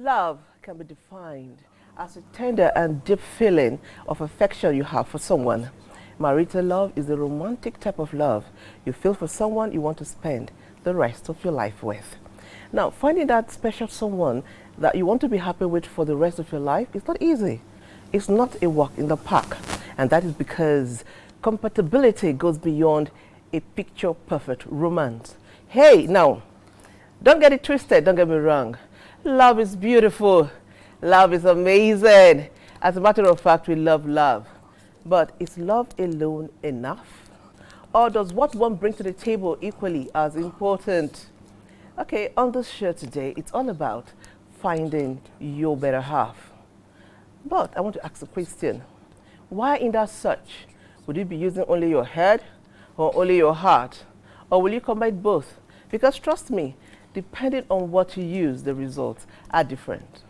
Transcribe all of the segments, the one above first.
Love can be defined as a tender and deep feeling of affection you have for someone. Marital love is the romantic type of love you feel for someone you want to spend the rest of your life with. Now, finding that special someone that you want to be happy with for the rest of your life is not easy. It's not a walk in the park, and that is because compatibility goes beyond a picture-perfect romance. Hey, now, don't get it twisted, don't get me wrong. Love is beautiful. Love is amazing. As a matter of fact, we love love. But is love alone enough? Or does what one brings to the table equally as important? Okay, on this show today, it's all about finding your better half. But I want to ask a question. Why in that search? Would you be using only your head or only your heart? Or will you combine both? Because trust me, depending on what you use, the results are different.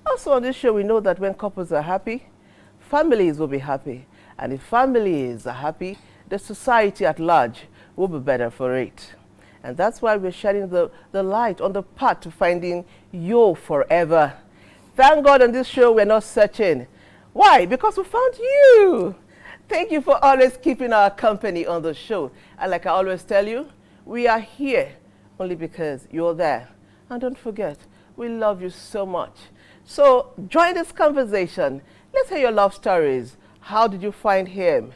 Also on this show, we know that when couples are happy, families will be happy. And if families are happy, the society at large will be better for it. And that's why we're shedding the light on the path to finding your forever. Thank God on this show we're not searching. Why? Because we found you. Thank you for always keeping our company on the show. And like I always tell you, we are here only because you're there. And don't forget, we love you so much. So join this conversation. Let's hear your love stories. How did you find him?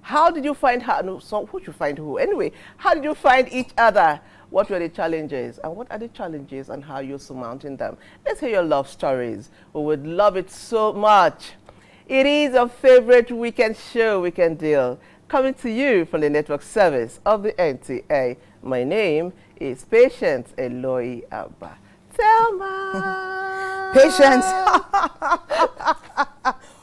How did you find her? No, so who should find who? Anyway, how did you find each other? What were the challenges? And what are the challenges and how you're surmounting them? Let's hear your love stories. We would love it so much. It is a favorite weekend show, Weekend Deal, coming to you from the network service of the NTA. My name is Patience Eloy Abba. Thelma! Patience!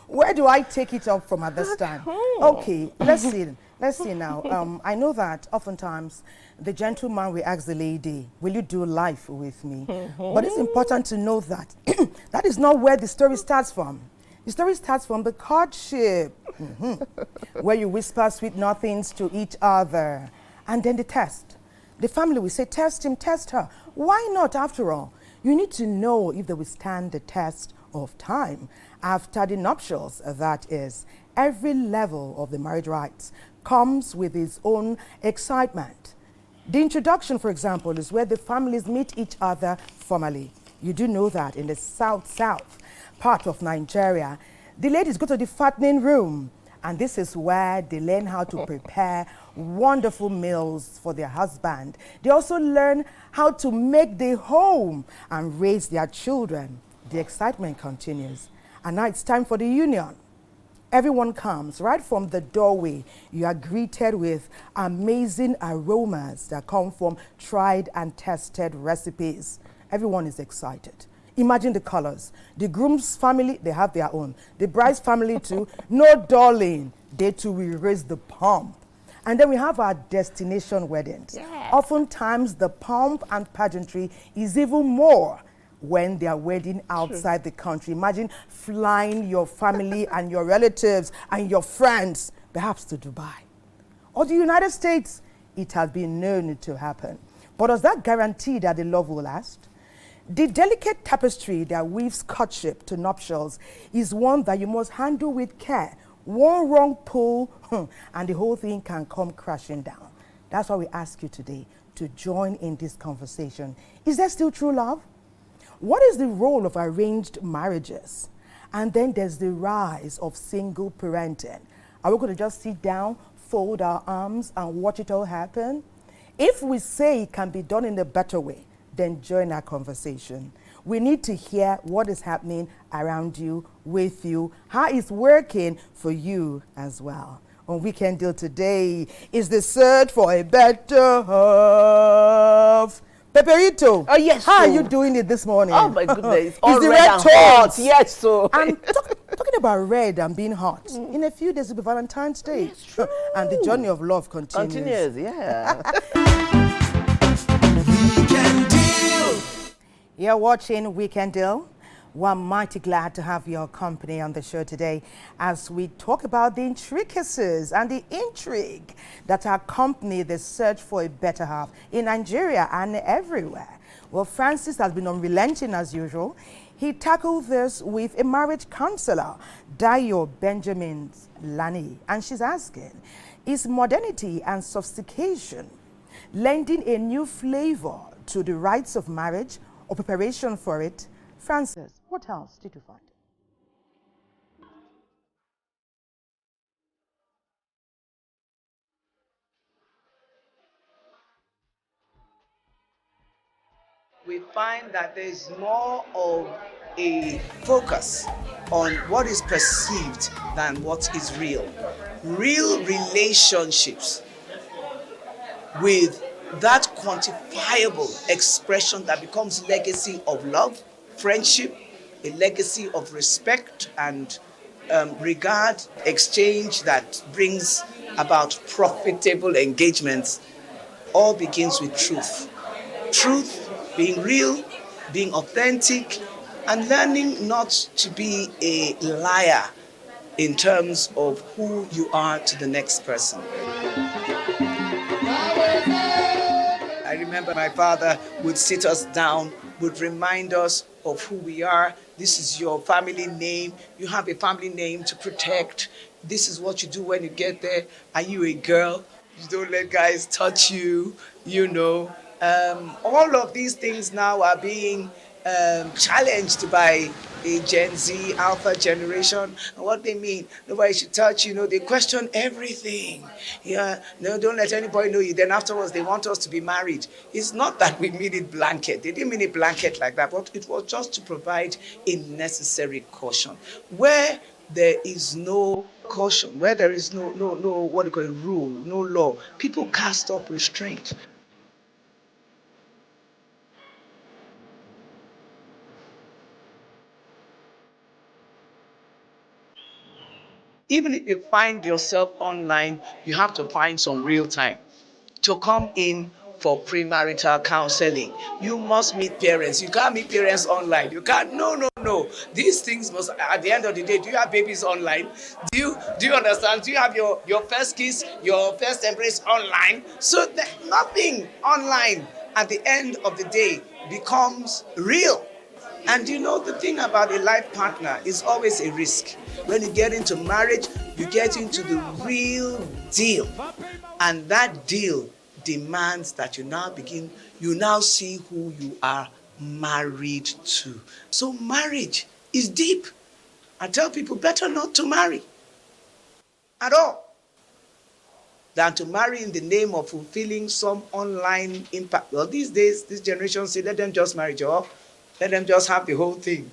Where do I take it up from at this time? Okay, let's see. Let's see now. I know that oftentimes the gentleman will ask the lady, will you do life with me? But it's important to know that that is not where the story starts from. The story starts from the courtship, where you whisper sweet nothings to each other. And then the test. The family will say, test him, test her. Why not, after all? You need to know if they will stand the test of time. After the nuptials, that is, every level of the marriage rites comes with its own excitement. The introduction, for example, is where the families meet each other formally. You do know that in the south part of Nigeria, the ladies go to the fattening room, and this is where they learn how to prepare wonderful meals for their husband. They also learn how to make the home and raise their children. The excitement continues. And now it's time for the union. Everyone comes. Right from the doorway, you are greeted with amazing aromas that come from tried and tested recipes. Everyone is excited. Imagine the colors. The groom's family, they have their own. The bride's family too. No darling, they too will raise the pomp. And then we have our destination weddings. Yes. Oftentimes the pomp and pageantry is even more when they are wedding outside the country. Imagine flying your family and your relatives and your friends, perhaps to Dubai or the United States. It has been known to happen. But does that guarantee that the love will last? The delicate tapestry that weaves courtship to nuptials is one that you must handle with care. One wrong pull, and the whole thing can come crashing down. That's why we ask you today to join in this conversation. Is there still true love? What is the role of arranged marriages? And then there's the rise of single parenting. Are we going to just sit down, fold our arms, and watch it all happen? If we say it can be done in a better way, then join our conversation. We need to hear what is happening around you, with you, how it's working for you as well. On Weekend Deal today is the search for a better half. Peperito. Oh, yes. How are you doing it this morning? Oh, my goodness. All Is the red red and tones? hot. Yes, so. And talking about red and being hot, in a few days will be Valentine's Day. Yes, true. And the journey of love continues. Continues, yeah. Weekend Deal. You're watching Weekend Deal. We're mighty glad to have your company on the show today as we talk about the intricacies and the intrigue that accompany the search for a better half in Nigeria and everywhere. Well, Francis has been unrelenting as usual. He tackled this with a marriage counselor, Dayo Benjamin Lani, and she's asking, is modernity and sophistication lending a new flavor to the rites of marriage or preparation for it? Francis, what else did you find? We find that there's more of a focus on what is perceived than what is real. Real relationships with that quantifiable expression that becomes legacy of love, friendship, a legacy of respect and regard, exchange that brings about profitable engagements, all begins with truth. Truth, being real, being authentic, and learning not to be a liar in terms of who you are to the next person. I remember my father would sit us down, would remind us of who we are. This is your family name. You have a family name to protect. This is what you do when you get there. Are you a girl? You don't let guys touch you, you know. All of these things now are being challenged by a Gen Z, Alpha generation. And what they mean, nobody should touch you, they question everything. Yeah, no, don't let anybody know you. Then afterwards, they want us to be married. It's not that we mean it blanket. They didn't mean it blanket like that, but it was just to provide a necessary caution. Where there is no caution, where there is no what do you call it, rule, no law, people cast up restraint. Even if you find yourself online, you have to find some real time to come in for premarital counseling. You must meet parents. You can't meet parents online. You can't. No. These things must. At the end of the day, do you have babies online? Do you understand? Do you have your first kiss, your first embrace online? So that nothing online at the end of the day becomes real. And the thing about a life partner is always a risk. When you get into marriage, you get into the real deal. And that deal demands that you now see who you are married to. So marriage is deep. I tell people better not to marry at all than to marry in the name of fulfilling some online impact. Well, these days, this generation say, let them just marry off. Let them just have the whole thing.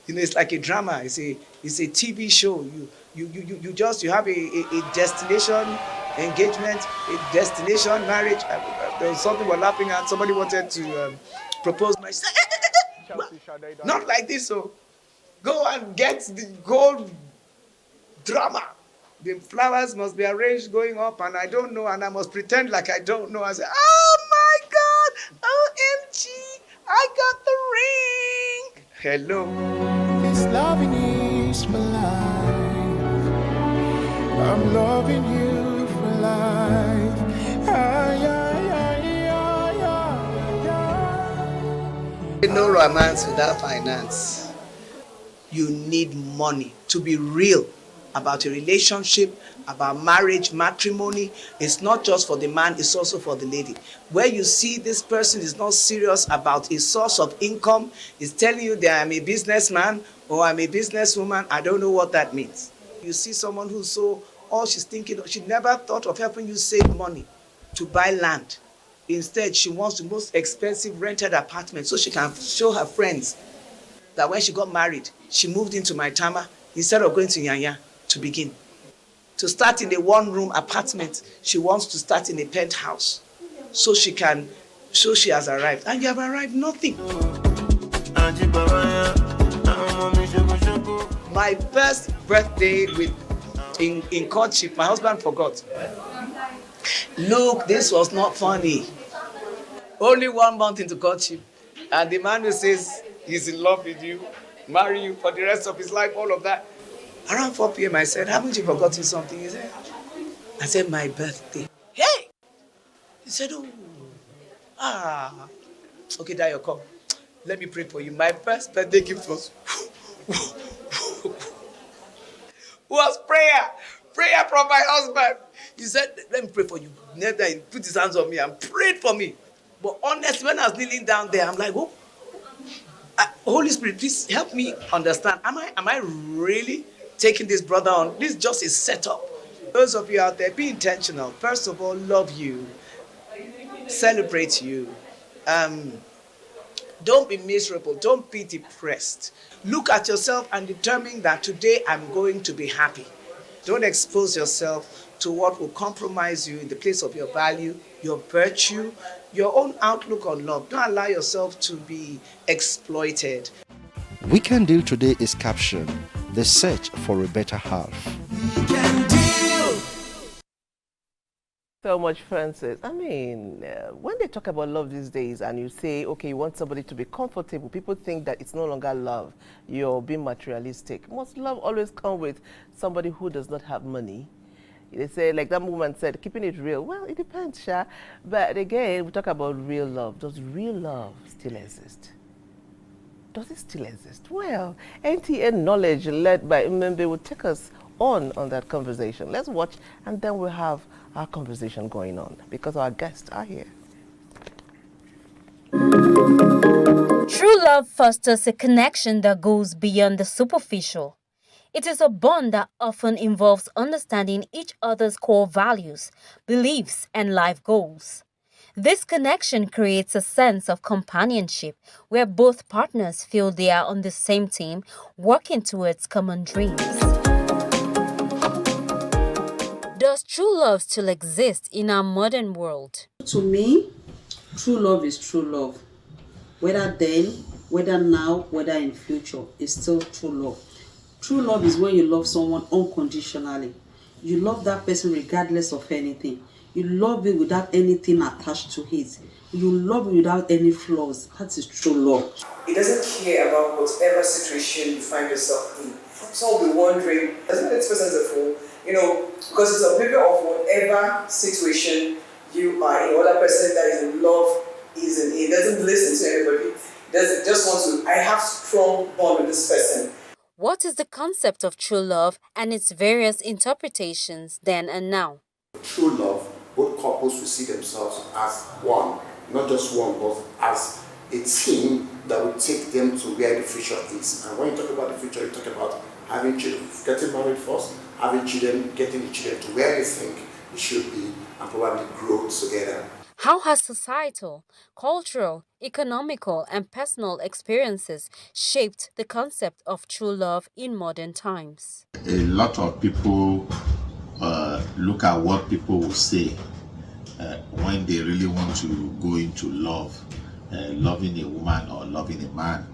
It's like a drama. It's a TV show. You have a destination engagement, a destination marriage. There was something we're laughing at. Somebody wanted to propose marriage. Not like this. So go and get the gold drama. The flowers must be arranged going up, and I don't know, and I must pretend like I don't know. I say, oh my God, OMG. I got the ring. Hello. This loving is for life. I'm loving you for life. No romance without finance. You need money to be real about a relationship, about marriage, matrimony. It's not just for the man, it's also for the lady. Where you see this person is not serious about a source of income, is telling you that I'm a businessman or I'm a businesswoman, I don't know what that means. You see someone who's all she's thinking, she never thought of helping you save money to buy land. Instead, she wants the most expensive rented apartment so she can show her friends that when she got married, she moved into my Tama instead of going to Yanya to begin. To start in a one-room apartment, she wants to start in a penthouse so she can show she has arrived. And you have arrived nothing. My first birthday in courtship, my husband forgot. Look, this was not funny. Only 1 month into courtship, and the man who says he's in love with you, marry you for the rest of his life, all of that. Around 4 p.m. I said, haven't you forgotten something? He said, I said, my birthday. Hey! He said, okay, Dayo, come. Let me pray for you. My first birthday gift was prayer. Prayer from my husband. He said, let me pray for you. Never, he put his hands on me and prayed for me. But honestly, when I was kneeling down there, I'm like, Holy Spirit, please help me understand. Am I really taking this brother on? This is just a setup. Those of you out there, be intentional. First of all, love you. Celebrate you. Don't be miserable. Don't be depressed. Look at yourself and determine that today I'm going to be happy. Don't expose yourself to what will compromise you in the place of your value, your virtue, your own outlook on love. Don't allow yourself to be exploited. Weekend Deal today is captioned, The Search for a Better Half. So much, Francis. I mean, when they talk about love these days and you say, okay, you want somebody to be comfortable, people think that it's no longer love. You're being materialistic. Must love always come with somebody who does not have money? They say, like that woman said, keeping it real. Well, it depends, Sha. But again, we talk about real love. Does real love still exist? Does it still exist? Well, NTA Knowledge, led by Mmembe, will take us on that conversation. Let's watch, and then we'll have our conversation going on, because our guests are here. True love fosters a connection that goes beyond the superficial. It is a bond that often involves understanding each other's core values, beliefs, and life goals. This connection creates a sense of companionship where both partners feel they are on the same team, working towards common dreams. Does true love still exist in our modern world? To me, true love is true love. Whether then, whether now, whether in future, it's still true love. True love is when you love someone unconditionally. You love that person regardless of anything. You love it without anything attached to it. You love it without any flaws. That is true love. It doesn't care about whatever situation you find yourself in. Some will be wondering, doesn't this person is a fool? You know, because it's a picture of whatever situation you are in. Other person that is in love is in it. Doesn't listen to anybody. Doesn't just want to, I have strong bond with this person. What is the concept of true love and its various interpretations then and now? True love, both couples will see themselves as one, not just one, but as a team that will take them to where the future is. And when you talk about the future, you talk about having children, getting married first, having children, getting the children to where you think it should be, and probably grow together. How has societal, cultural, economical, and personal experiences shaped the concept of true love in modern times? A lot of people look at what people will say when they really want to go into love, loving a woman or loving a man.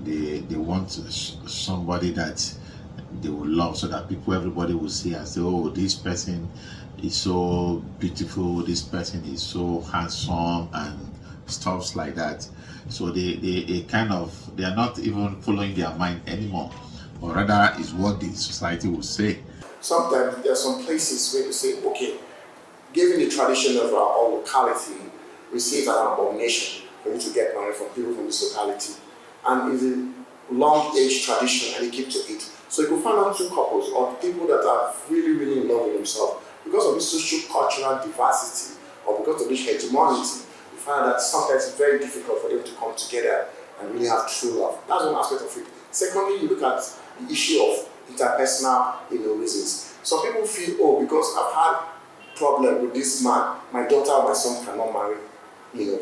They want somebody that they will love, so that everybody will see and say, oh, this person is so beautiful, this person is so handsome, and stuff like that. So they are not even following their mind anymore, or rather is what the society will say. Sometimes there are some places where you say, okay, given the tradition of our own locality, we see it as an abomination for you to get married from people from this locality. And it's a long age tradition, and they keep to it. So you can find out two couples or people that are really, really in love with themselves. Because of this social cultural diversity, or because of this hegemony, you find that sometimes it's very difficult for them to come together and really have true love. That's one aspect of it. Secondly, you look at the issue of interpersonal, reasons. Some people feel, oh, because I've had problem with this man, my daughter or my son cannot marry,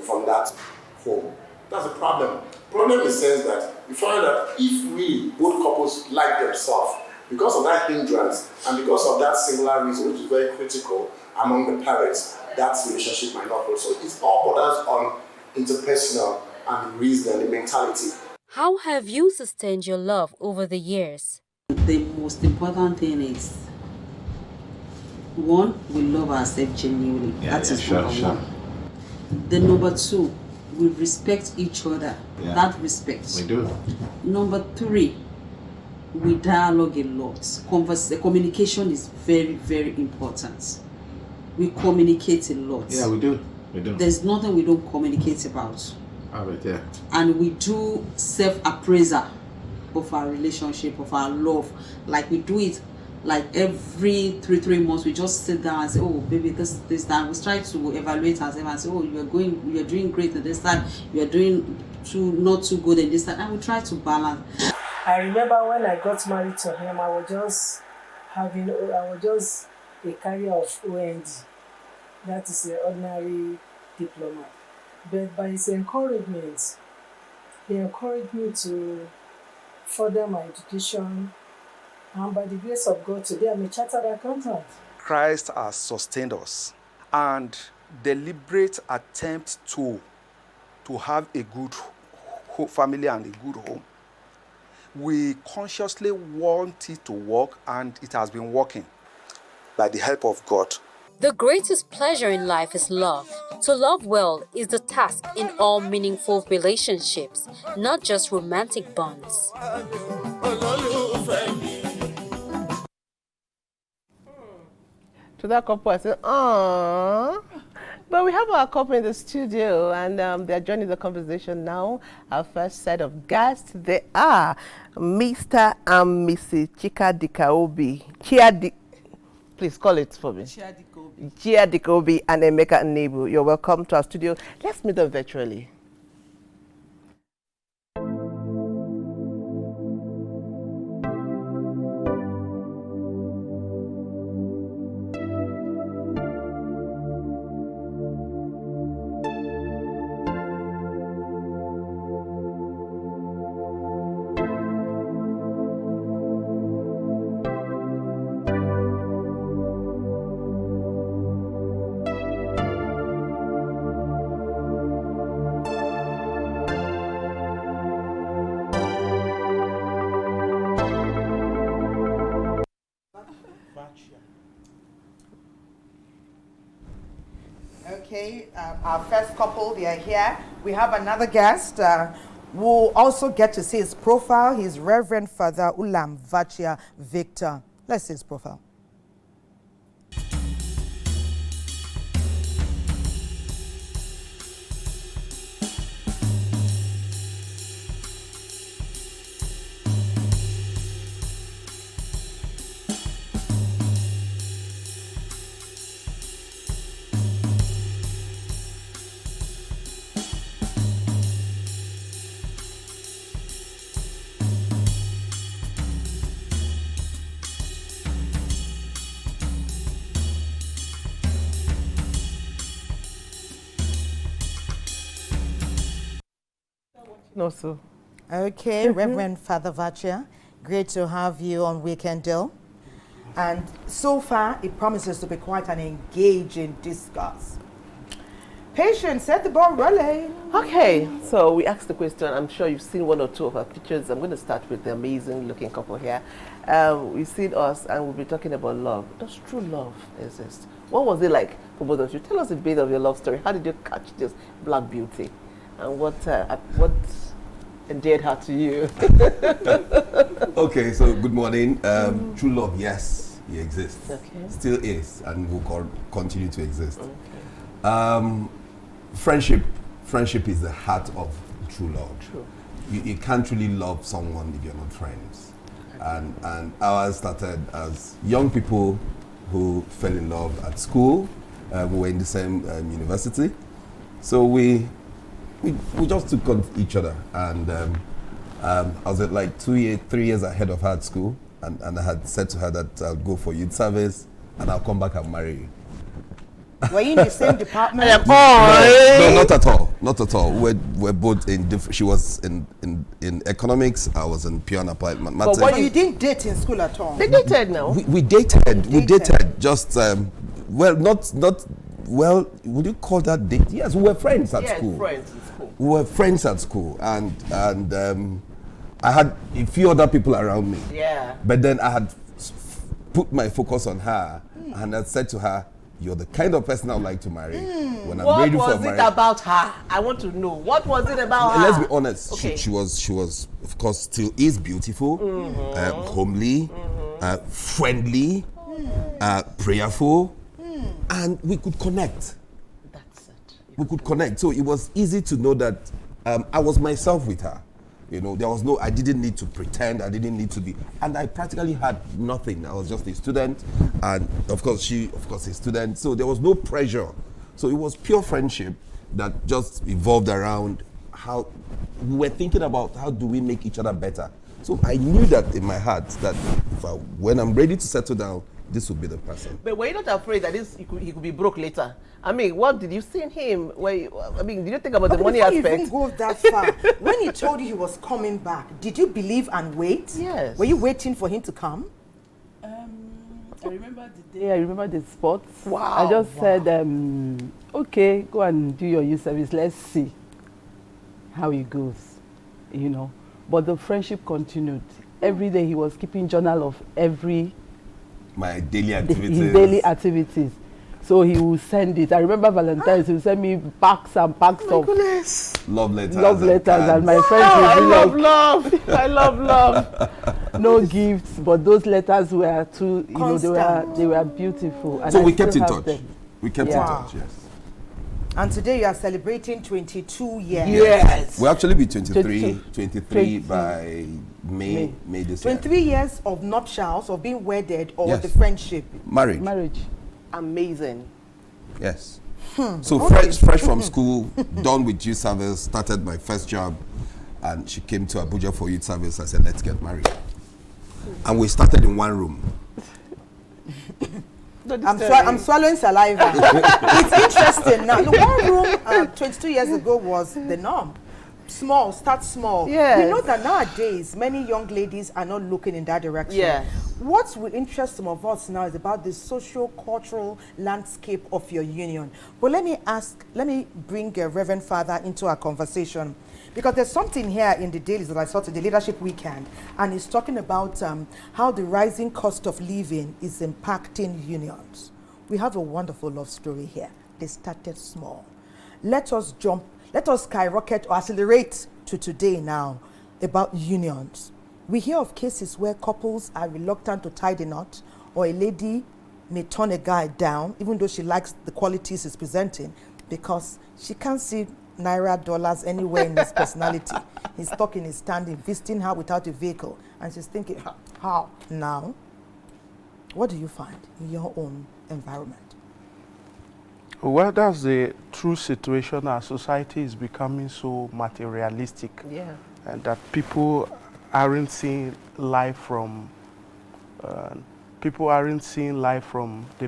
from that home. That's a problem. Problem is sense that you find that if we, both couples, like themselves, because of that hindrance and because of that singular reason, which is very critical among the parents, that relationship might not grow. So it all borders on interpersonal and the reason and the mentality. How have you sustained your love over the years? The most important thing is, one, we love ourselves genuinely. That is number one. The number two, we respect each other. Yeah. That respect. We do. Number three, we dialogue a lot. Communication is very, very important. We communicate a lot. Yeah, we do. We do. There's nothing we don't communicate about. Yeah. And we do self-appraisal of our relationship, of our love. Like we do it like every three months. We just sit down and say, oh baby, this that. We try to evaluate ourselves and say, oh, you're doing great at this time, you're doing not too good at this time, and we try to balance. I remember when I got married to him, I was just a carrier of OND. That is an ordinary diploma. But by his encouragement, he encouraged me to further my education. And by the grace of God, today I'm a chartered accountant. Christ has sustained us, and deliberate attempt to have a good family and a good home. We consciously want it to work, and it has been working by the help of God. The greatest pleasure in life is love. To love well is the task in all meaningful relationships, not just romantic bonds. To that couple, I said, "Aww." But we have our couple in the studio, and they're joining the conversation now. Our first set of guests, they are Mr. and Mrs. Chika Dikaobi. Please call it for me. Chia Dikobi and Emeka Nnebu. You're welcome to our studio. Let's meet them virtually. Okay, our first couple, they are here. We have another guest. We'll also get to see his profile. He's Reverend Father Ulam Vachia Victor. Let's see his profile. No, sir. Okay, Reverend Father Vachia, great to have you on Weekend Deal. And so far, it promises to be quite an engaging discourse. Patience, set the ball rolling. Okay, so we asked the question. I'm sure you've seen one or two of our pictures. I'm going to start with the amazing looking couple here. We've seen us, and we'll be talking about love. Does true love exist? What was it like for both of you? Tell us a bit of your love story. How did you catch this black beauty? And what endeared her to you? Okay, so good morning. True love, yes, it exists. Okay. Still is, and will continue to exist. Okay. Friendship is the heart of true love. True. You can't really love someone if you're not friends. Okay. And ours started as young people who fell in love at school. We were in the same university. So we just took on each other, and I was at like 3 years ahead of her at school, and I had said to her that I'll go for youth service and I'll come back and marry you. Were you in the same department? No, not at all. Not at all. We're both in different. She was in economics. I was in pure and applied mathematics. But you didn't date in school at all. They dated now. We dated. We dated. Just well, not well. Would you call that date? Yes, we were friends at school. Friends in school. We were friends at school, and I had a few other people around me. Yeah. But then I had put my focus on her, and I said to her, "You're the kind of person I would like to marry when I'm ready for marriage." What was it about her? I want to know. What was it about her? Let's be honest. Okay. She was, of course, still is beautiful, homely, friendly, prayerful, and we could connect. That's it. We could connect. So it was easy to know that I was myself with her. You know, I didn't need to pretend, I didn't need to be, and I practically had nothing. I was just a student, and of course she, a student, so there was no pressure. So it was pure friendship that just evolved around how we were thinking about how do we make each other better. So I knew that in my heart that when I'm ready to settle down, this would be the person. But were you not afraid that he could be broke later? I mean, what did you see in him? Did you think about the money aspect? Before you even go that far, when he told you he was coming back, did you believe and wait? Yes. Were you waiting for him to come? I remember the day, I remember the spot. Wow. I just said, okay, go and do your youth service. Let's see how it goes, you know. But the friendship continued. Every day he was keeping journal of my daily activities. His daily activities. So he will send it. I remember Valentine's, he will send me packs and packs of love letters. And my friends will be like, love. I love love. No gifts, but those letters were too, you know, they were beautiful. And so we kept in touch. We kept in touch, yes. And today you are celebrating 22 years. Yes. We'll actually be 23 by May this year. 23 years of nuptials, of being wedded, or Yes. the friendship? Marriage. Amazing. Yes. So fresh from school, done with youth service, started my first job, and she came to Abuja for youth service. I said, let's get married. And we started in one room. I'm swallowing saliva. It's interesting. Now, the one room 22 years ago was the norm. Small, start small. Yes. We know that nowadays, many young ladies are not looking in that direction. Yes. What will interest some of us now is about the social-cultural landscape of your union. But let me bring Reverend Father into our conversation, because there's something here in the dailies that I saw to the Leadership Weekend, and it's talking about how the rising cost of living is impacting unions. We have a wonderful love story here. They started small. Let us skyrocket or accelerate to today now about unions. We hear of cases where couples are reluctant to tie the knot, or a lady may turn a guy down even though she likes the qualities he's presenting because she can't see naira, dollars anywhere in his personality. He's talking, he's standing, visiting her without a vehicle, and she's thinking, how? Now, what do you find in your own environment? Well, that's the true situation. Our society is becoming so materialistic, and that people aren't seeing life from the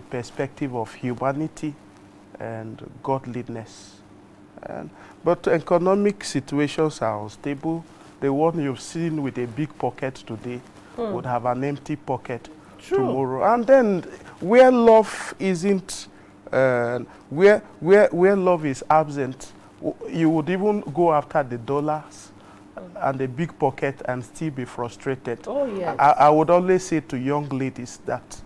perspective of humanity and godliness. But economic situations are unstable. The one you've seen with a big pocket today would have an empty pocket tomorrow. And then where love isn't, where love is absent, you would even go after the dollars and the big pocket and still be frustrated. Oh, yes. I would always say to young ladies that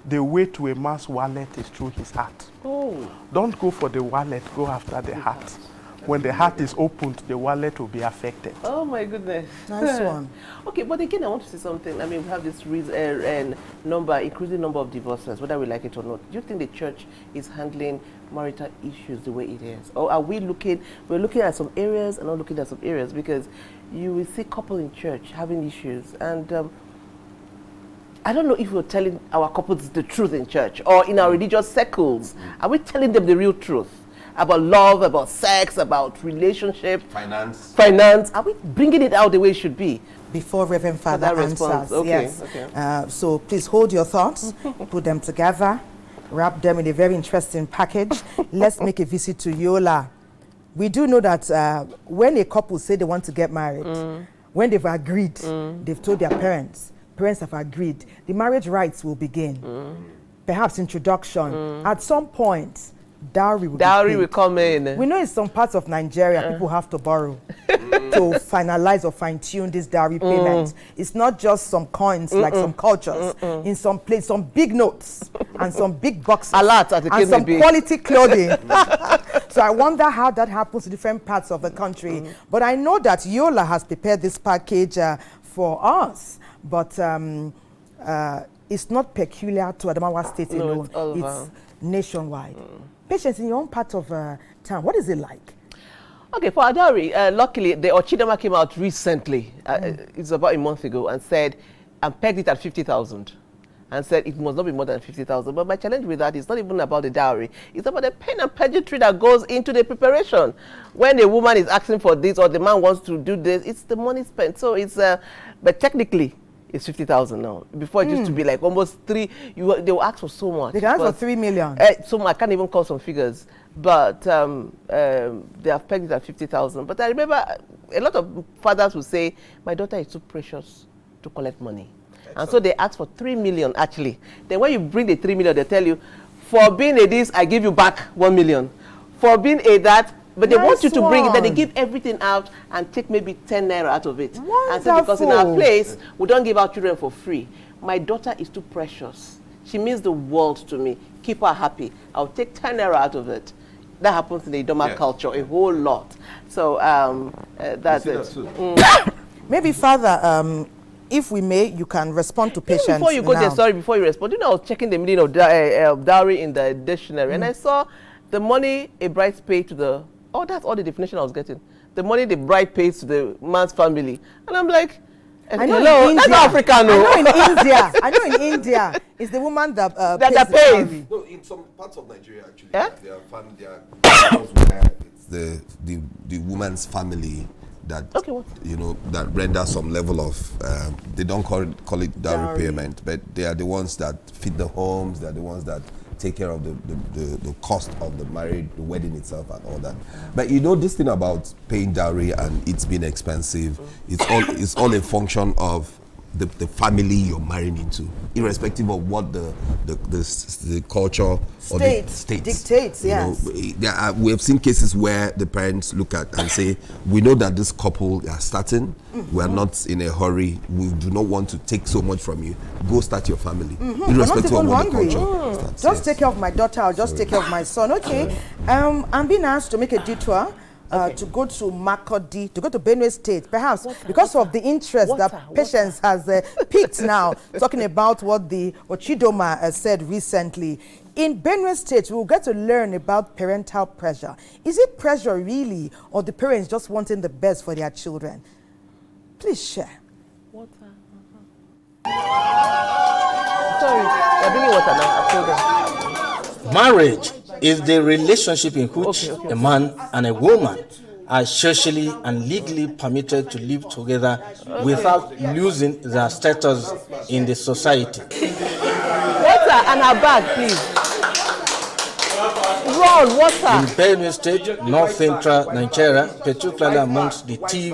the way to a man's wallet is through his heart. Oh. Don't go for the wallet, go after the heart. When the heart is opened, the wallet will be affected. Oh my goodness. Nice one. Okay, but again, I want to say something. I mean, we have this increasing number of divorces, whether we like it or not. Do you think the church is handling marital issues the way it is? Or are we're looking at some areas and not looking at some areas? Because you will see couple in church having issues, and I don't know if we're telling our couples the truth in church or in our religious circles. Are we telling them the real truth about love, about sex, about relationship, finance? Are we bringing it out the way it should be? Before Reverend Father answers, okay, yes. Okay. So please hold your thoughts, put them together, wrap them in a very interesting package. Let's make a visit to Yola. We do know that when a couple say they want to get married, when they've agreed, they've told their parents, parents have agreed, the marriage rites will begin. Perhaps introduction. At some point, dowry will come in. We know in some parts of Nigeria, people have to borrow to finalize or fine-tune this dowry payment. It's not just some coins like some cultures. In some place, some big notes and some big boxes and some quality clothing. So I wonder how that happens in different parts of the country. But I know that Yola has prepared this package for us. But it's not peculiar to Adamawa State alone. It's nationwide. Patience, in your own part of town, what is it like? Okay, for Adari, luckily, the Ochidama came out recently, it's about a month ago, and said, and pegged it at 50,000. And said it must not be more than 50,000. But my challenge with that is not even about the dowry. It's about the pen and pageantry that goes into the preparation. When a woman is asking for this or the man wants to do this, it's the money spent. So it's, but technically, it's 50,000 now. Before it used to be like almost 3. They will ask for so much. They can ask for 3 million. So I can't even call some figures. But they have pegged it at 50,000. But I remember a lot of fathers will say, my daughter is too precious to collect money. And so they ask for 3 million actually. Then when you bring the 3 million, they tell you, for being a this, I give you back 1 million. For being a that, but they want you to bring it, then they give everything out and take maybe 10 naira out of it. Wonderful. And so because in our place, we don't give our children for free. My daughter is too precious. She means the world to me. Keep her happy. I'll take 10 naira out of it. That happens in the Idoma culture a whole lot. So that's it. Maybe Father, if we may, you can respond to patients. Before you go there, sorry, before you respond, you know, I was checking the meaning of dowry in the dictionary, and I saw the money a bride pays to the, that's all the definition I was getting. The money the bride pays to the man's family. And I'm like, hello, that's African. I know in India, it's the woman that pays. No, in some parts of Nigeria, actually, there are where it's the woman's family that that render some level of they don't call it dowry payment, but they are the ones that feed the homes. They are the ones that take care of the cost of the marriage, the wedding itself, and all that. But you know, this thing about paying dowry and it's being expensive, it's all a function of the family you're marrying into, irrespective of what the culture or the state dictates. Yes, we have seen cases where the parents look at and say, we know that this couple are starting, we are not in a hurry, we do not want to take so much from you, go start your family, irrespective of what the culture starts. Just take care of my daughter, or just take care of my son. Okay, I'm being asked to make a detour to go to Makurdi, to go to Benue State, perhaps because of the interest that Patience has picked now, talking about what the Ochidoma said recently. In Benue State, we will get to learn about parental pressure. Is it pressure really, or the parents just wanting the best for their children? Please share. Water. Sorry, I'm bringing water now. Marriage is the relationship in which a man and a woman are socially and legally permitted to live together without losing their status in the society. Water and a bag, please. Roll water. In Benue State, North Central Nigeria, particularly amongst the Tiv,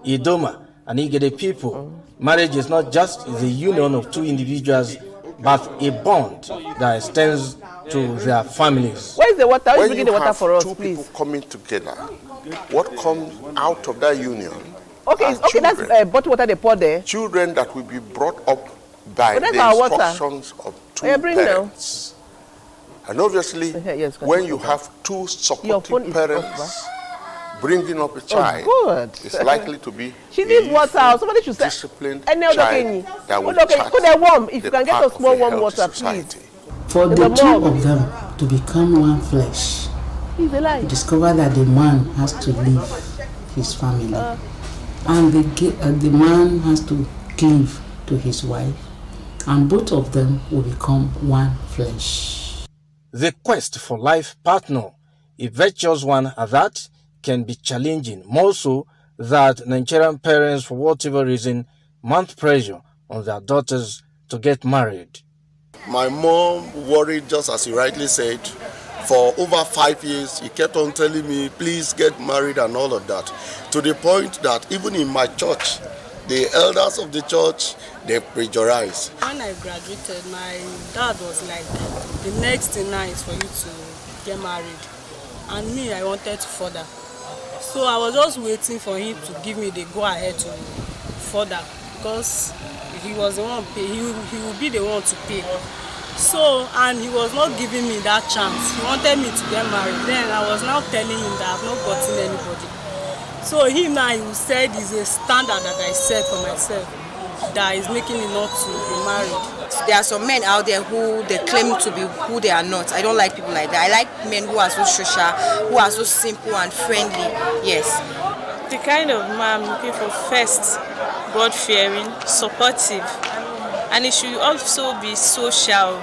Idoma, and Igede people, marriage is not just the union of two individuals, but a bond that extends to their families. Where is the water? Who's bringing the water for us, please? Two people coming together, what comes out of that union? Okay, that's bottled water they pour there. Children that will be brought up by the instructions of two parents. And obviously, when you have two supportive parents bringing up a child, it's likely to be she needs water. Somebody should say disciplined child that will put them warm. If you can get a small warm water, please. For the two of them to become one flesh, you discover that the man has to leave his family, and the man has to cleave to his wife, and both of them will become one flesh. The quest for life partner, a virtuous one at that, can be challenging, more so that Nigerian parents, for whatever reason, mount pressure on their daughters to get married. My mom worried, just as you rightly said. For over 5 years, he kept on telling me, please get married and all of that. To the point that even in my church, the elders of the church, they plagiarize. When I graduated, my dad was like, the next thing now is for you to get married. And me, I wanted to further. So I was just waiting for him to give me the go-ahead to further, because he was the one pay. He would be the one to pay. So, and he was not giving me that chance. He wanted me to get married. Then I was now telling him that I've not gotten anybody. So him now, he said is a standard that I set for myself that is making me not to be married. There are some men out there who they claim to be who they are not. I don't like people like that. I like men who are so social, who are so simple and friendly. Yes. The kind of man I'm looking for: first, God-fearing, supportive, and it should also be social.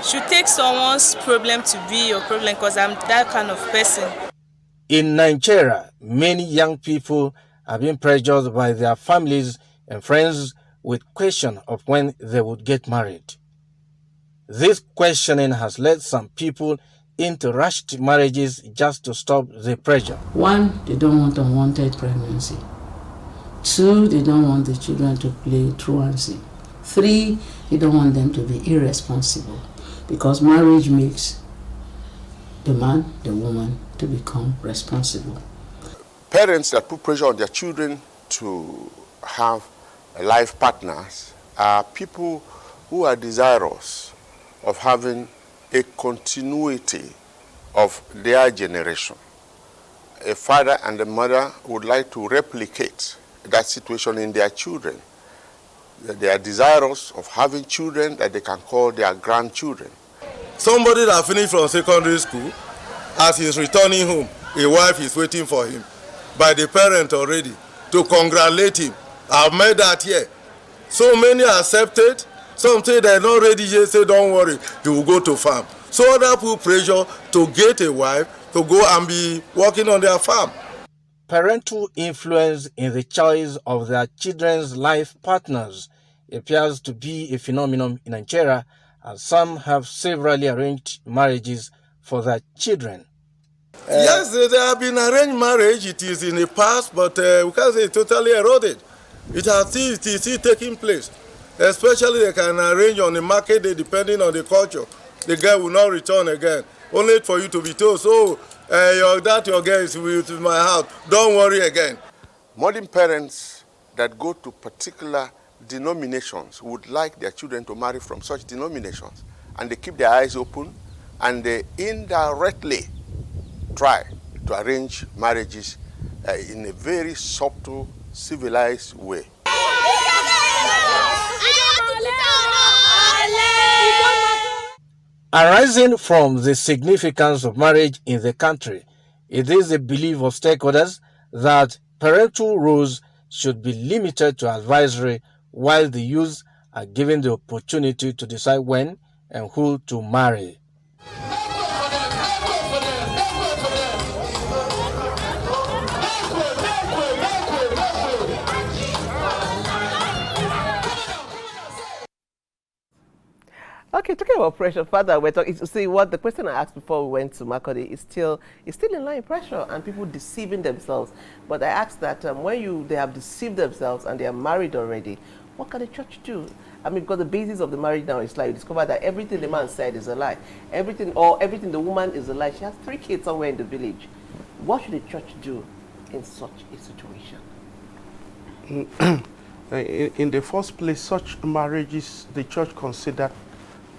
Should take someone's problem to be your problem, because I'm that kind of person. In Nigeria, many young people are being pressured by their families and friends with question of when they would get married. This questioning has led some people into rushed marriages just to stop the pressure. 1, they don't want unwanted pregnancy. 2, they don't want the children to play truancy. 3, they don't want them to be irresponsible, because marriage makes the man, the woman to become responsible. Parents that put pressure on their children to have life partners are people who are desirous of having a continuity of their generation. A father and a mother would like to replicate that situation in their children. They are desirous of having children that they can call their grandchildren. Somebody that finished from secondary school, as he's returning home, a wife is waiting for him by the parent already to congratulate him. I've made that here. So many accepted. Some say they're not ready yet, say don't worry, he will go to farm. So other people pressure to get a wife to go and be working on their farm. Parental influence in the choice of their children's life partners appears to be a phenomenon in Nigeria, and some have severally arranged marriages for their children. Yes, there have been arranged marriage. It is in the past, but we can't say it's totally eroded. It is still taking place. Especially they can arrange on the market day, depending on the culture. The girl will not return again, only for you to be told, so your girl is with my house, don't worry again. Modern parents that go to particular denominations would like their children to marry from such denominations, and they keep their eyes open, and they indirectly try to arrange marriages in a very subtle, civilized way. Arising from the significance of marriage in the country, it is the belief of stakeholders that parental roles should be limited to advisory, while the youth are given the opportunity to decide when and who to marry. Okay, talking about pressure, Father, we're talking. See, what the question I asked before we went to Makode is still in line, pressure and people deceiving themselves. But I asked that when they have deceived themselves and they are married already, what can the church do? I mean, because the basis of the marriage now is like you discover that everything the man said is a lie, everything the woman is a lie. She has 3 kids somewhere in the village. What should the church do in such a situation? In the first place, such marriages the church considered.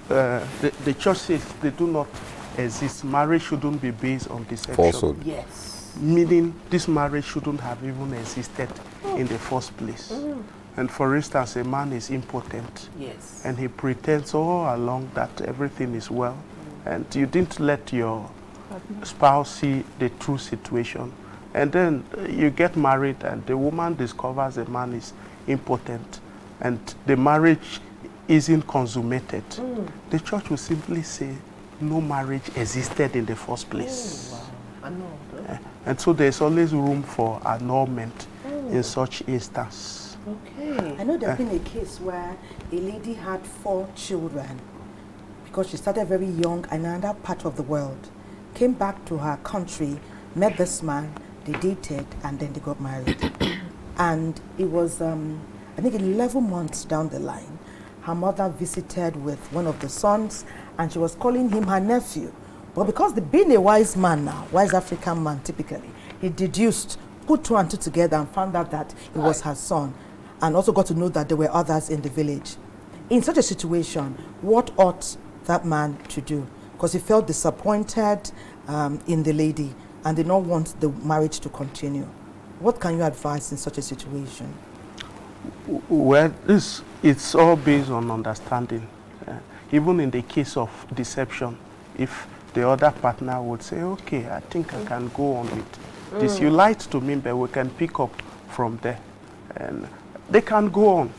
The church says they do not exist. Marriage shouldn't be based on deception. Falsehood. Yes. Meaning this marriage shouldn't have even existed in the first place. And for instance, a man is impotent. Yes. And he pretends all along that everything is well. And you didn't let your spouse see the true situation. And then you get married and the woman discovers the man is impotent. And the marriage isn't consummated. The church will simply say no marriage existed in the first place. Wow. Annulled. And so there's always room for annulment in such instance. Okay. I know there's been a case where a lady had 4 children because she started very young in another part of the world, came back to her country, met this man, they dated, and then they got married. And it was, I think 11 months down the line, her mother visited with one of the sons, and she was calling him her nephew. But because being a wise man now, wise African man typically, he deduced, put two and two together and found out that it was her son, and also got to know that there were others in the village. In such a situation, what ought that man to do? Because he felt disappointed in the lady and did not want the marriage to continue. What can you advise in such a situation? Well, it's all based on understanding. Even in the case of deception, if the other partner would say, okay, I think I can go on with this. You lied to me, but we can pick up from there. And they can go on.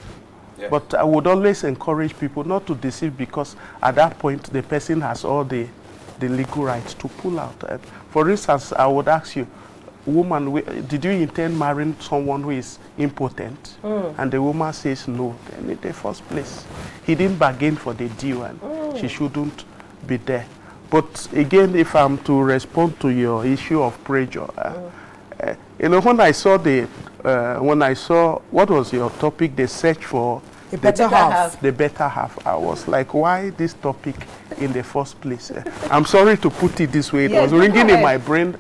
Yeah. But I would always encourage people not to deceive, because at that point, the person has all the legal rights to pull out. For instance, I would ask you, woman, did you intend marrying someone who is impotent? And the woman says no. Then in the first place, he didn't bargain for the deal, and she shouldn't be there. But again, if I'm to respond to your issue of pressure, you know, when I saw what was your topic, the search for the better half. The better half. I was like, why this topic in the first place? I'm sorry to put it this way. It was ringing in my brain.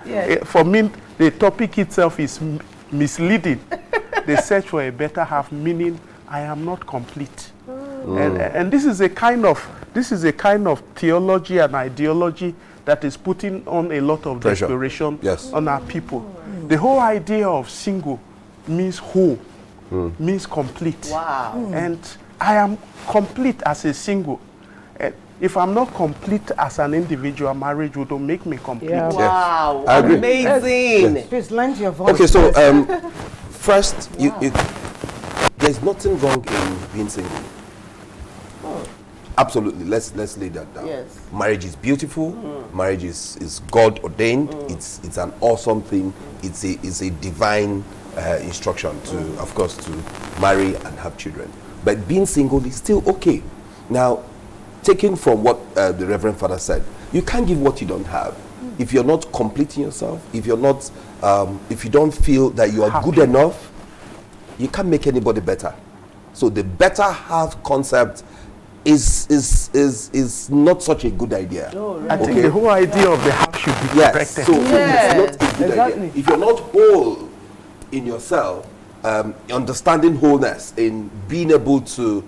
For me, the topic itself is misleading. The search for a better half, meaning I am not complete. And this is a kind of theology and ideology that is putting on a lot of desperation on our people. The whole idea of single means whole, means complete. Wow. And I am complete as a single. If I'm not complete as an individual, marriage wouldn't make me complete. Yeah. Wow, amazing. Yes. Please lend your voice. Okay, so first, there's nothing wrong in being single. Absolutely, let's lay that down. Yes. Marriage is beautiful. Marriage is God ordained. It's an awesome thing. It's a divine instruction to, of course, to marry and have children. But being single is still okay. Now, taking from what the Reverend Father said, you can't give what you don't have. If you're not completing yourself, if you're not, if you don't feel that you are good enough, you can't make anybody better. So the better half concept is not such a good idea. No, right. I think the whole idea of the half should be corrected. So it's not a good idea. If you're not whole in yourself, understanding wholeness, in being able to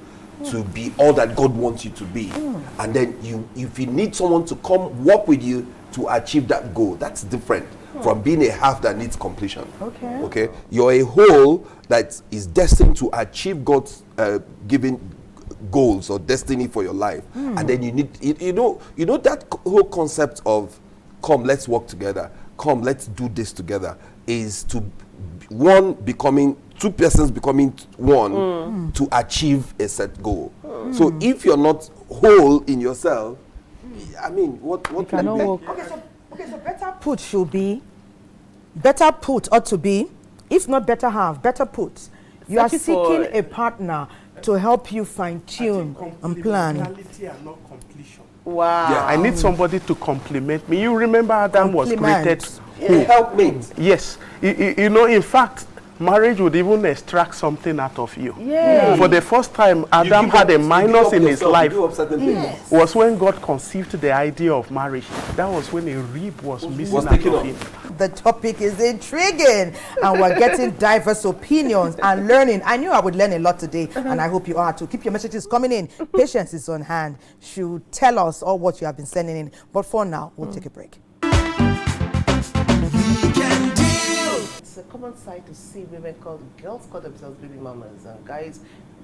be all that God wants you to be, and then if you need someone to come work with you to achieve that goal, that's different from being a half that needs completion. Okay, you're a whole that is destined to achieve God's given goals or destiny for your life, and then you need you know that whole concept of come, let's work together, come, let's do this together, is to two persons becoming one to achieve a set goal. So if you're not whole in yourself, I mean, what cannot work. Okay, so better put ought to be, if not better half, better put. You are seeking a partner to help you fine-tune and plan. Wow. Yeah, I need somebody to compliment me. You remember Adam was created helpmate. Yes. You know, in fact, marriage would even extract something out of you. Yes. For the first time, Adam had a minus in his life. Was when God conceived the idea of marriage. That was when a rib was missing out of him. The topic is intriguing, and we're getting diverse opinions and learning. I knew I would learn a lot today, and I hope you are too. Keep your messages coming in. Patience is on hand. Should tell us all what you have been sending in. But for now, we'll take a break. It's a common sight to see girls call themselves baby mamas, and guys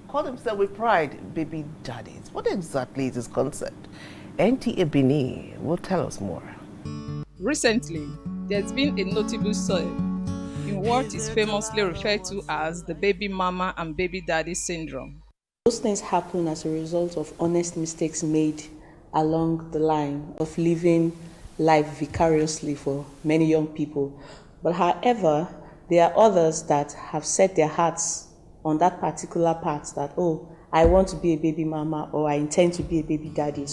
call themselves with pride baby daddies. What exactly is this concept? NTA Benin will tell us more. Recently, there's been a notable surge in what is famously referred to as the baby mama and baby daddy syndrome. Those things happen as a result of honest mistakes made along the line of living life vicariously for many young people. But however, there are others that have set their hearts on that particular path that, oh, I want to be a baby mama or I intend to be a baby daddy.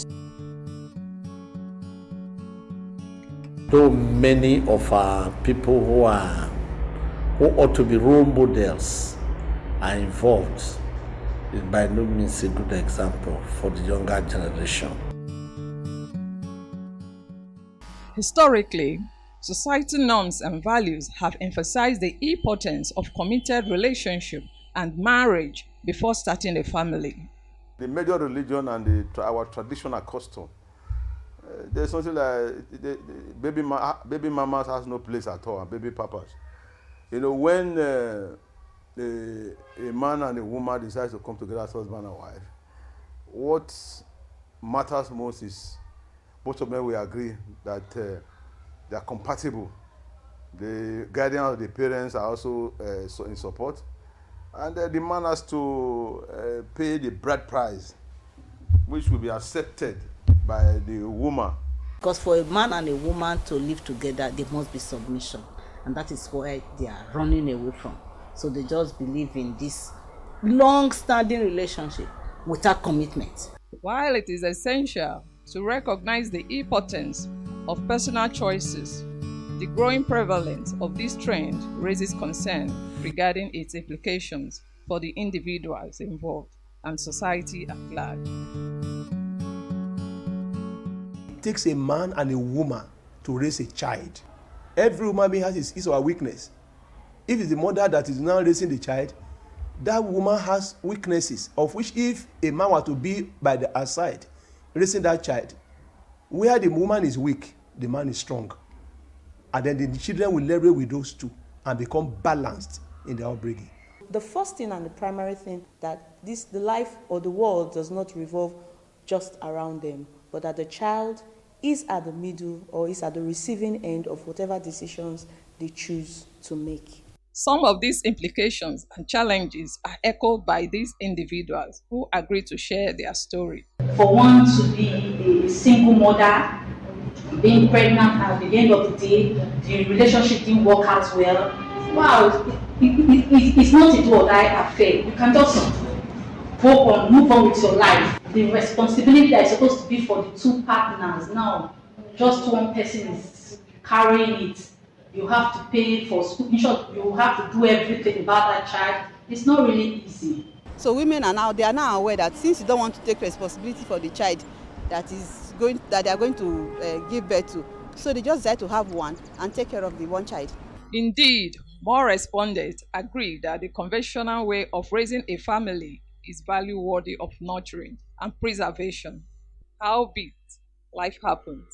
though many of our people who ought to be role models are involved, is by no means a good example for the younger generation. Historically, societal norms and values have emphasized the importance of committed relationship and marriage before starting a family. The major religion and our traditional custom, there's something like baby mamas has no place at all, and baby papas. You know, when a man and a woman decide to come together as husband and wife, what matters most is both of them will agree that they are compatible. The guardian of the parents are also in support. And the man has to pay the bride price, which will be accepted by the woman. Because for a man and a woman to live together, there must be submission. And that is where they are running away from. So they just believe in this long-standing relationship without commitment. While it is essential to recognize the importance of personal choices, the growing prevalence of this trend raises concern regarding its implications for the individuals involved and society at large. It takes a man and a woman to raise a child. Every woman being has his or her weakness. If it's the mother that is now raising the child, that woman has weaknesses, of which if a man were to be by her side raising that child, where the woman is weak, the man is strong. And then the children will leverage with those two and become balanced in their upbringing. The first thing and the primary thing that the life or the world does not revolve just around them, but that the child is at the middle or is at the receiving end of whatever decisions they choose to make. Some of these implications and challenges are echoed by these individuals who agree to share their story. For one to be a single mother, being pregnant at the end of the day, the relationship didn't work out well. Wow, it's not a do or die affair. You can just go on, move on with your life. The responsibility that is supposed to be for the two partners, now just one person is carrying it. You have to pay for school, in short, you have to do everything about that child. It's not really easy. So women they are now aware that since you don't want to take responsibility for the child that they are going to give birth to, so they just decide to have one and take care of the one child. Indeed, more respondents agree that the conventional way of raising a family is value worthy of nurturing and preservation. Howbeit, life happens.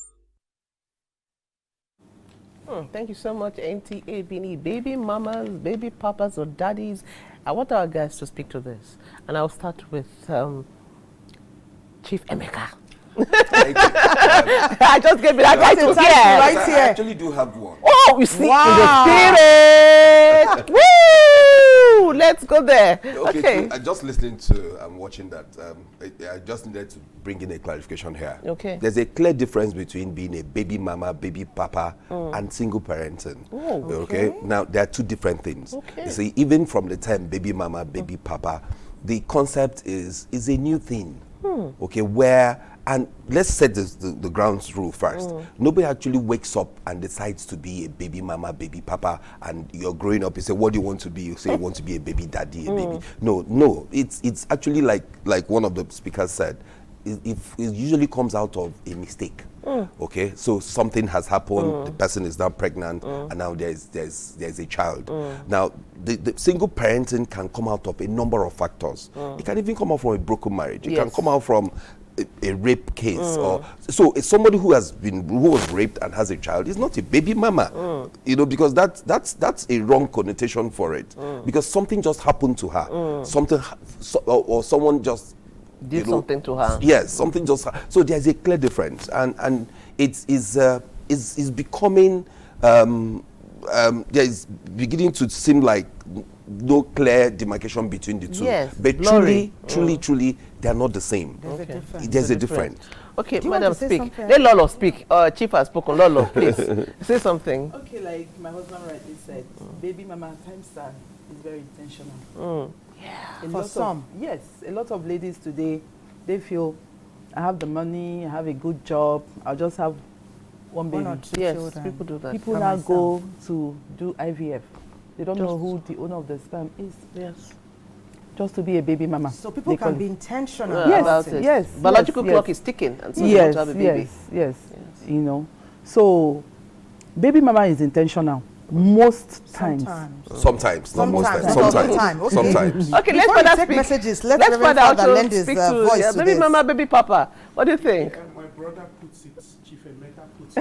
Thank you so much, NTA Bini. Baby mamas, baby papas, or daddies. I want our guys to speak to this. And I'll start with Chief Emeka. I just gave me that guy to here. I actually do have one. Oh, you see, in the spirit. Woo! Let's go there. Okay. So, just listening to and watching that, I just needed to bring in a clarification here. Okay. There's a clear difference between being a baby mama, baby papa, and single parenting. Oh, okay. Now, there are two different things. Okay. You see, even from the term baby mama, baby papa, the concept is a new thing. Okay, where, and let's set the ground rule first. Nobody actually wakes up and decides to be a baby mama, baby papa, and you're growing up, you say, what do you want to be? You say you want to be a baby daddy, a baby. No, it's actually like one of the speakers said, it usually comes out of a mistake. Okay, so something has happened, the person is now pregnant, and now there's a child. Now, the single parenting can come out of a number of factors. It can even come out from a broken marriage. It can come out from a rape case, or so it's somebody who was raped and has a child is not a baby mama, because that's a wrong connotation for it, because something just happened to her, or someone just did something to her. Yes, something just. So there's a clear difference, and it is becoming. There is beginning to seem like no clear demarcation between the two. Yes, but truly, they are not the same. There's a difference. Okay, madam, speak. Let Lolo speak. Chief has spoken. Lolo, please say something. Okay, like my husband rightly said, baby mama times is very intentional. Yeah, for some. Yes, a lot of ladies today, they feel, I have the money, I have a good job, I'll just have one baby. or two Yes, children. people do that. People By now myself. go to do IVF. They don't know who the owner of the sperm is. Yes. Just to be a baby mama. So people They can call be it. intentional Yes, about it. yes. Biological yes, clock yes. is ticking, and so you want to have a baby. Yes. You know, so baby mama is intentional most times. Sometimes, not most times. Sometimes. Okay. Sometimes. Okay, let's Before you further take speak. messages, Let's Reverend further Father also lend his speak to voice to baby this. mama, baby papa. What do you think? My brother puts it, Chief Emeka puts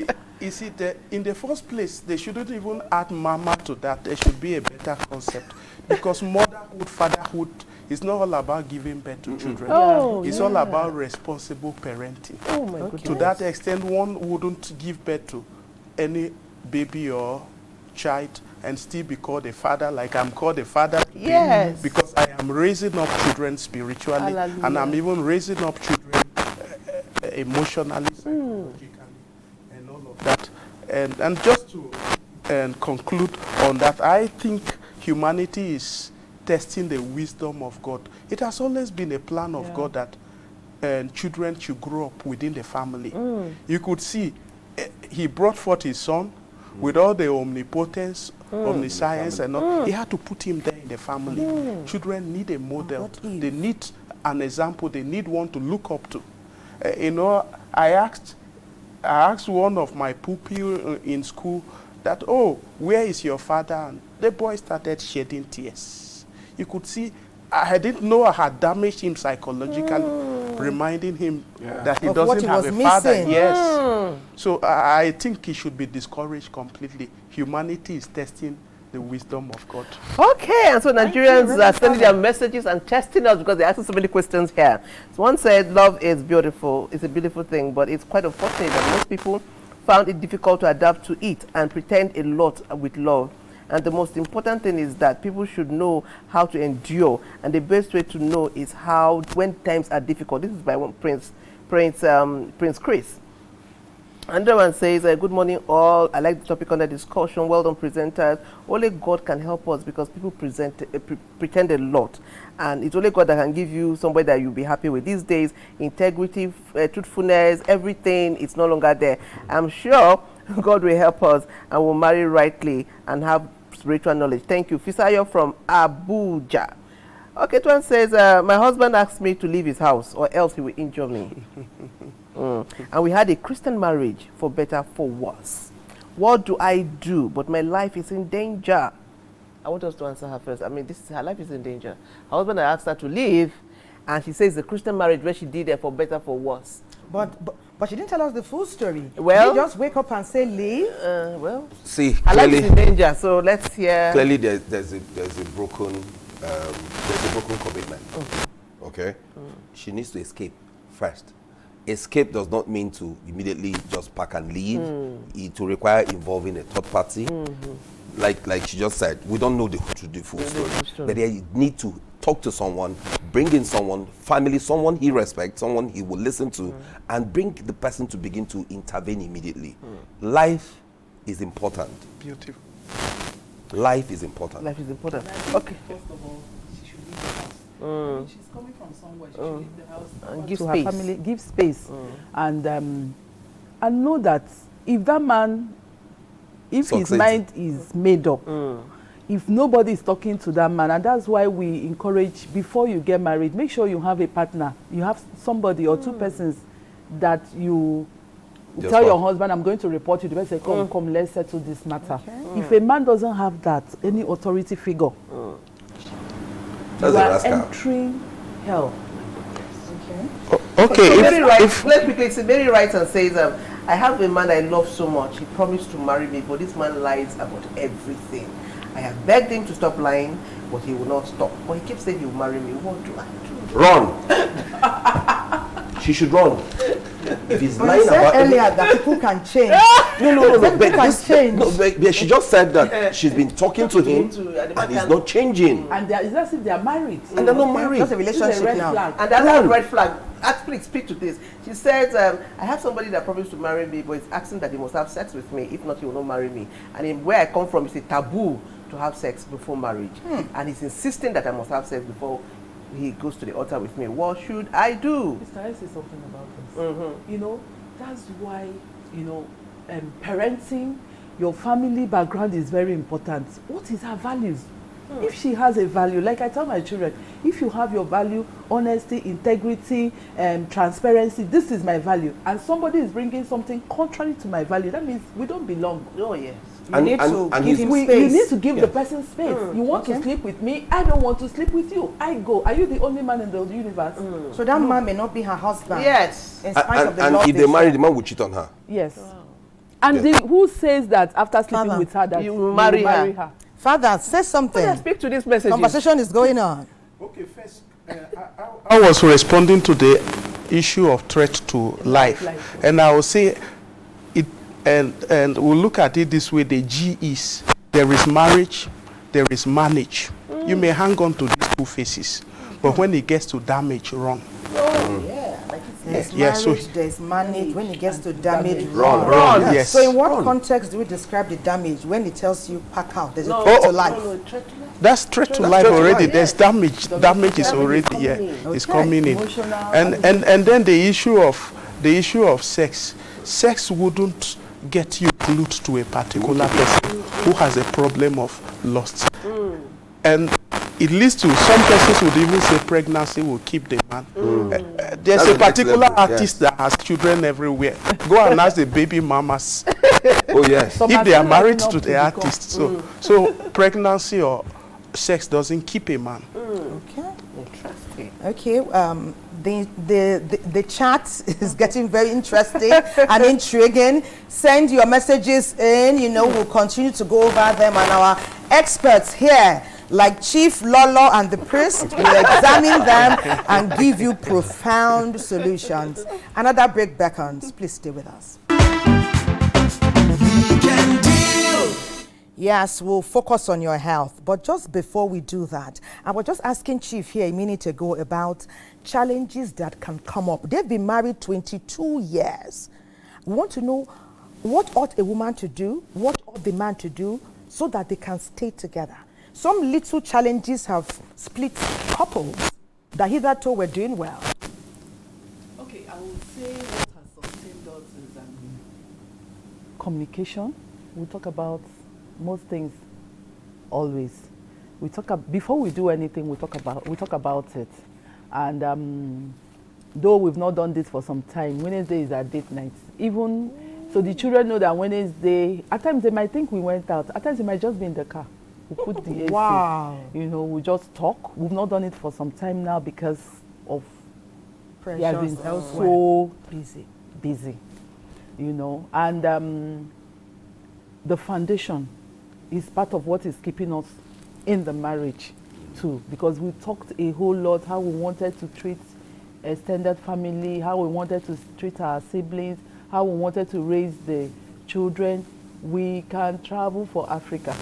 it. You see, in the first place, they shouldn't even add mama to that. There should be a better concept. Because motherhood, fatherhood is not all about giving birth to children. It's all about responsible parenting. Oh my goodness. To that extent, one wouldn't give birth to any baby or child and still be called a father, like I'm called a father today. Yes. Because I am raising up children spiritually, Hallelujah. and I'm even raising up children emotionally, psychologically, and all of that. And just to conclude on that, I think humanity is testing the wisdom of God. It has always been a plan of God that children should grow up within the family. You could see he brought forth his son with all the omnipotence, omniscience and all. He had to put him there in the family. Children need a model. They need an example. They need one to look up to. You know, I asked one of my pupils in school that, oh, where is your father? And the boy started shedding tears. You could see, I didn't know I had damaged him psychologically, reminding him that he doesn't have a father. Yes. So I think he should be discouraged completely. Humanity is testing the wisdom of God. Okay, and so Nigerians are sending their messages and testing us because they're asking so many questions here. So one said, love is beautiful. It's a beautiful thing, but it's quite unfortunate that most people found it difficult to adapt to it and pretend a lot with love. And the most important thing is that people should know how to endure. And the best way to know is how, when times are difficult. This is by one Prince Chris. Another one says, good morning all. I like the topic under discussion. Well done, presenters. Only God can help us because people pretend a lot. And it's only God that can give you somebody that you'll be happy with. These days, integrity, truthfulness, everything is no longer there. I'm sure God will help us and will marry rightly and have spiritual knowledge. Thank you. Fisayo from Abuja. Okay, one says, my husband asked me to leave his house or else he will injure me. And we had a Christian marriage, for better, for worse. What do I do? But my life is in danger. I want us to answer her first. I mean, her life is in danger. Her husband asked her to leave, and she says the Christian marriage where she did it for better, for worse. But she didn't tell us the full story. Well, did just wake up and say leave? Well, see, her life is in danger. So let's hear. Clearly, there's a broken commitment. Okay, she needs to escape first. Escape does not mean to immediately just pack and leave. It will require involving a third party. Like she just said, we don't know the full story. But they need to talk to someone, bring in someone, family, someone he respects, someone he will listen to, and bring the person to begin to intervene immediately. Life is important. Beautiful. Life is important. Life is important. Okay. First of all, she should leave the house. I mean, she's coming from somewhere. She should leave the house and give to space. her family. Give space, and know that if that man, if his mind is made up, if nobody is talking to that man, and that's why we encourage, before you get married, make sure you have a partner. You have somebody or two persons that you tell your husband, I'm going to report you. The person say, come, let's settle this matter. If a man doesn't have that, any authority figure, you are entering hell. Okay. Let's quickly say Mary writes and says, I have a man I love so much. He promised to marry me, but this man lies about everything. I have begged him to stop lying, but he will not stop. But he keeps saying he will marry me. What do I do? Run. She should run. If he's but lying you said about earlier that people can change. No. But she just said that she's been talking to him and he's not changing. And it's as if they are married. And they're not married. Just a relationship now. Flag. And that's a red flag. Please speak to this. She says, I have somebody that promised to marry me, but it's asking that he must have sex with me. If not, he will not marry me. And where I come from, it's a taboo to have sex before marriage. And he's insisting that I must have sex before he goes to the altar with me. What should I do? Can I say something about this? You know, that's why, you know, parenting, your family background is very important. What is her values? If she has a value, like I tell my children, if you have your value, honesty, integrity, transparency, this is my value, and somebody is bringing something contrary to my value, that means we don't belong. Oh, yes. You need to give him space. You need to give the person space. You want to sleep with me, I don't want to sleep with you. I go. Are you the only man in the universe? So that man may not be her husband. Yes. In spite of the love and if they marry, the man will cheat on her. Yes. And who says that after sleeping with her that you will marry her? Father, say something. Father, speak to this message. Conversation is going on. Okay, first, I was responding to the issue of threat to life. And I will say it, and we'll look at it this way. The G is, there is marriage, there is manage. You may hang on to these two phases, but when it gets to damage, run. There's Yes, marriage, there's manage. When it gets to damage, Run. Yes. So in what context do we describe the damage? When it tells you pack out, there's a threat to life. That's threat to life already. There's damage. Damage is already it's coming in. And then the issue of sex. Sex wouldn't get you glued to a particular person who has a problem of lust. And it leads to some persons would even say pregnancy will keep the man. There's a particular artist that has children everywhere. Go and ask the baby mamas. Oh yes. If they are married to the artist. So pregnancy or sex doesn't keep a man. Okay. Interesting. Okay. The chat is getting very interesting and intriguing. Send your messages in. You know, we'll continue to go over them, and our experts here, like Chief Lolo and the priest, will examine them and give you profound solutions. Another break beckons. Please stay with us. Yes, we'll focus on your health. But just before we do that, I was just asking Chief here a minute ago about challenges that can come up. They've been married 22 years. We want to know what ought a woman to do, what ought the man to do, so that they can stay together. Some little challenges have split couples that hitherto were doing well. Okay, I would say what has sustained us is communication. We'll talk about most things always. We talk before we do anything. We talk about it, and though we've not done this for some time, Wednesday is our date night. Even so, the children know that Wednesday. At times they might think we went out. At times they might just be in the car. We put the AC. Wow. You know, we just talk. We've not done it for some time now because of pressures elsewhere. So busy. You know, and the foundation is part of what is keeping us in the marriage too, because we talked a whole lot how we wanted to treat extended family, how we wanted to treat our siblings, how we wanted to raise the children. We can travel for Africa.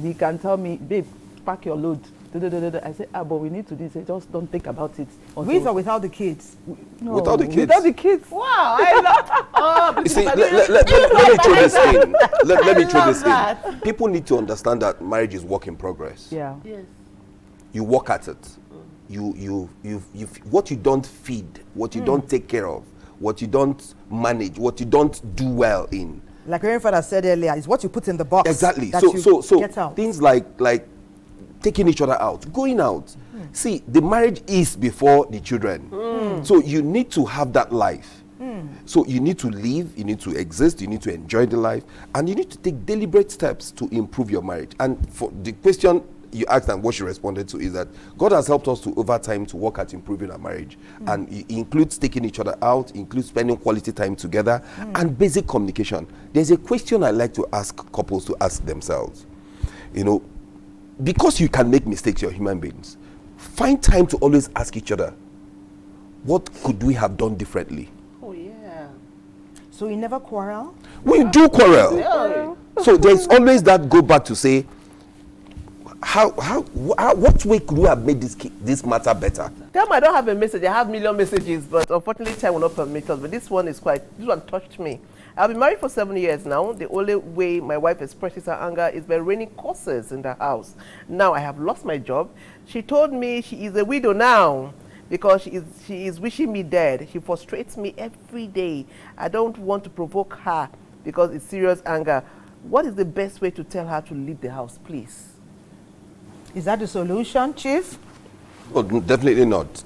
He can tell me, babe, pack your load. I say, but we need to do this. Just don't think about it. With or without the kids? No, without the kids. Without the kids. Wow, I love. You see, let me throw this in. Let me throw this in. People need to understand that marriage is work in progress. Yeah. Yes. You work at it. You what you don't feed, what you don't take care of, what you don't manage, what you don't do well in. Like your father said earlier, is what you put in the box. Exactly. That So get out. things like taking each other out, going out. See, the marriage is before the children. So you need to have that life. So you need to live, you need to exist, you need to enjoy the life, and you need to take deliberate steps to improve your marriage. And for the question you asked and what she responded to is that God has helped us to over time to work at improving our marriage. And it includes taking each other out, includes spending quality time together, and basic communication. There's a question I like to ask couples to ask themselves. You know, because you can make mistakes, you're human beings. Find time to always ask each other, what could we have done differently? Oh yeah. So you never quarrel? We do quarrel. So there's always that go back to say, what way could we have made this matter better? Tell me I don't have a message. I have million messages, but unfortunately time will not permit us. But this one touched me. I've been married for 7 years now. The only way my wife expresses her anger is by raining curses in the house. Now I have lost my job. She told me she is a widow now because she is wishing me dead. She frustrates me every day. I don't want to provoke her because it's serious anger. What is the best way to tell her to leave the house, please? Is that the solution, Chief? Well, definitely not.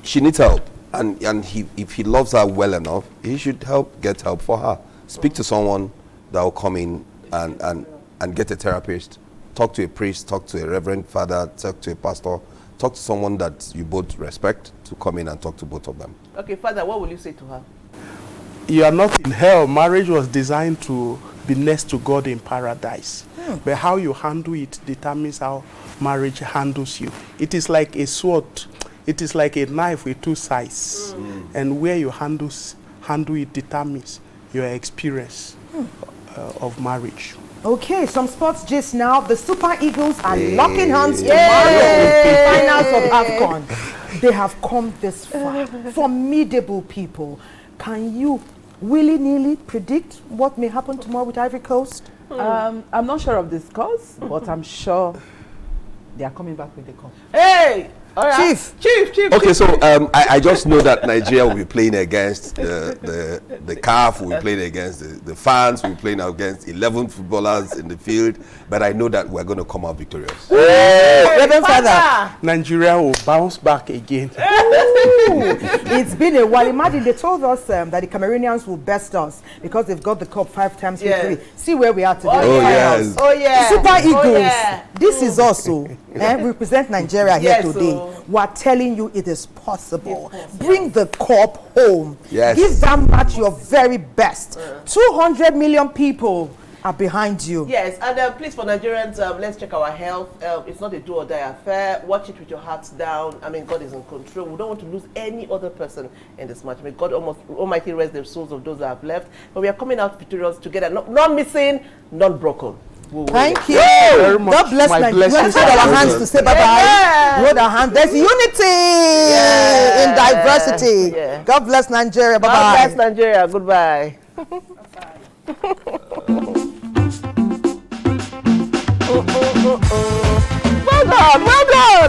She needs help. And if he loves her well enough, he should get help for her. Speak to someone that will come in and get a therapist. Talk to a priest, talk to a reverend father, talk to a pastor, talk to someone that you both respect to come in and talk to both of them. Okay, Father, what will you say to her? You are not in hell. Marriage was designed to be next to God in paradise. But how you handle it determines how marriage handles you. It is like a sword. It is like a knife with two sides. And where you handle it determines your experience of marriage. Okay, some sports gist now. The Super Eagles are locking hands tomorrow in the finals of AFCON. They have come this far. Formidable people. Can you willy-nilly predict what may happen tomorrow with Ivory Coast? I'm not sure of the scores, but I'm sure they are coming back with the cup. Hey! All right. Chief. Okay, so I just know that Nigeria will be playing against the CAF, will be playing against the fans, will be playing against 11 footballers in the field, but I know that we're going to come out victorious. Reverend Father. Nigeria will bounce back again. It's been a while. Imagine they told us that the Cameroonians will best us because they've got the cup 5 times victory. See where we are today. Yes. Oh, yeah. Super Eagles. Oh, yeah. This is also, we represent Nigeria here today. We're telling you it is possible. Bring the cup home. Yes. Give that match your very best. 200 million people are behind you. Yes, and please, for Nigerians, let's check our health. It's not a do or die affair. Watch it with your hearts down. I mean, God is in control. We don't want to lose any other person in this match. May God Almighty rest the souls of those that have left. But we are coming out victorious together. Not missing, not broken. Thank you very much. God bless Nigeria. We hold our hands to say bye-bye. Hold our hands. There's unity in diversity. God bless Nigeria. Bye-bye. God bless Nigeria. Goodbye. Well done.